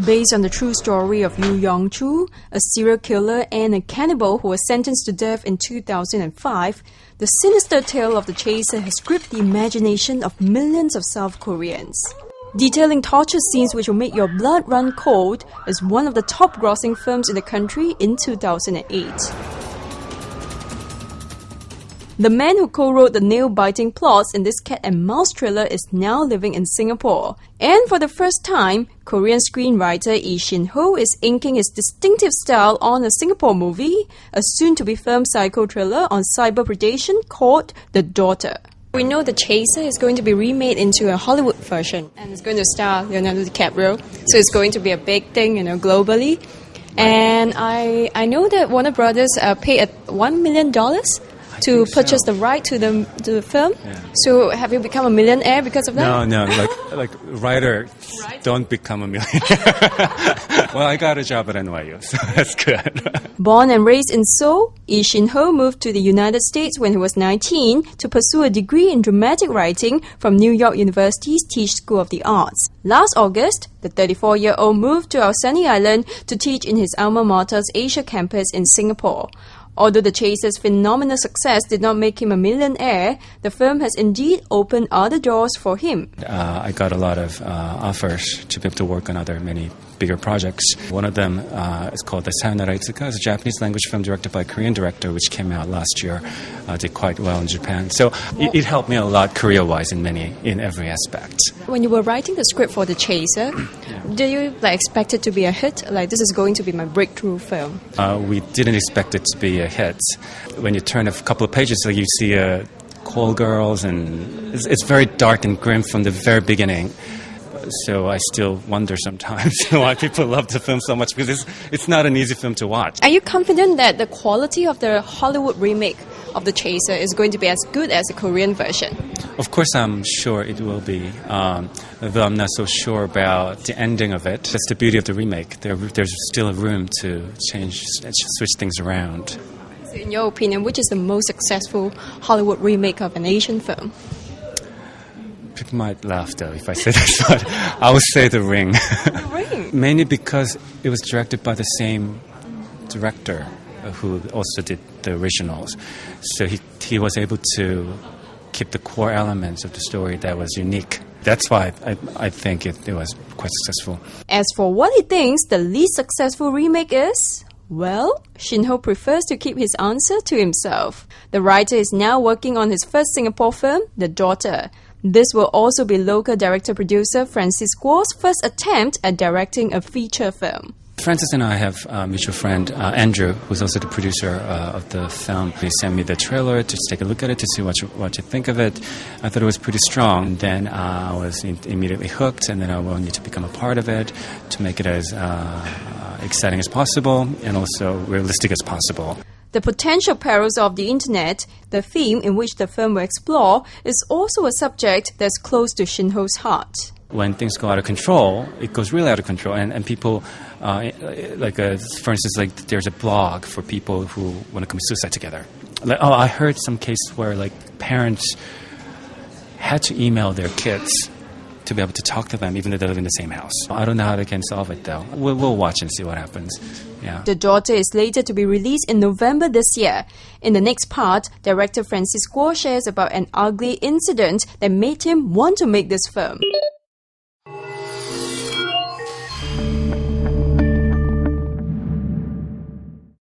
Based on the true story of Yu Yongchu, a serial killer and a cannibal who was sentenced to death in 2005, the sinister tale of the chaser has gripped the imagination of millions of South Koreans. Detailing torture scenes which will make your blood run cold, is one of the top-grossing films in the country in 2008. The man who co-wrote the nail-biting plots in this cat and mouse thriller is now living in Singapore. And for the first time, Korean screenwriter Shinho is inking his distinctive style on a Singapore movie, a soon-to-be filmed psycho thriller on cyber predation called The Daughter. We know The Chaser is going to be remade into a Hollywood version, and it's going to star Leonardo DiCaprio, so it's going to be a big thing, globally. And I know that Warner Brothers paid $1 million to purchase the right to the film. Yeah. So have you become a millionaire because of that? No, like writer, don't become a millionaire. Well, I got a job at NYU, so that's good. Born and raised in Seoul, Shinho moved to the United States when he was 19 to pursue a degree in dramatic writing from New York University's Tisch School of the Arts. Last August, the 34-year-old moved to our sunny island to teach in his alma mater's Asia campus in Singapore. Although The Chaser's phenomenal success did not make him a millionaire, the film has indeed opened other doors for him. I got a lot of offers to be able to work on many bigger projects. One of them is called The Sayonara Itsuka. It's a Japanese language film directed by a Korean director, which came out last year. Did quite well in Japan. So it helped me a lot career-wise in every aspect. When you were writing the script for The Chaser, did you expect it to be a hit? This is going to be my breakthrough film. We didn't expect it to be a hit. When you turn a couple of pages, you see call girls, and it's very dark and grim from the very beginning. So I still wonder sometimes why people love the film so much, because it's not an easy film to watch. Are you confident that the quality of the Hollywood remake of The Chaser is going to be as good as the Korean version? Of course, I'm sure it will be, though I'm not so sure about the ending of it. That's the beauty of the remake. There's still room to switch things around. So in your opinion, which is the most successful Hollywood remake of an Asian film? People might laugh, though, if I say this, but I would say The Ring. The Ring? Mainly because it was directed by the same director who also did the originals. So he was able to keep the core elements of the story that was unique. That's why I think it was quite successful. As for what he thinks the least successful remake is, well, Shinho prefers to keep his answer to himself. The writer is now working on his first Singapore film, The Daughter. This will also be local director-producer Francis Guo's first attempt at directing a feature film. Francis and I have a mutual friend, Andrew, who's also the producer of the film. He sent me the trailer to take a look at it to see what you think of it. I thought it was pretty strong. Then I was immediately hooked, and then I wanted to become a part of it to make it as exciting as possible and also realistic as possible. The potential perils of the internet, the theme in which the film will explore, is also a subject that's close to Shinho's heart. When things go out of control, it goes really out of control, and people, for instance, there's a blog for people who want to commit suicide together. I heard some cases where parents had to email their kids to be able to talk to them, even though they live in the same house. I don't know how they can solve it, though. We'll watch and see what happens. Yeah. The Daughter is later to be released in November this year. In the next part, director Francis Guo shares about an ugly incident that made him want to make this film.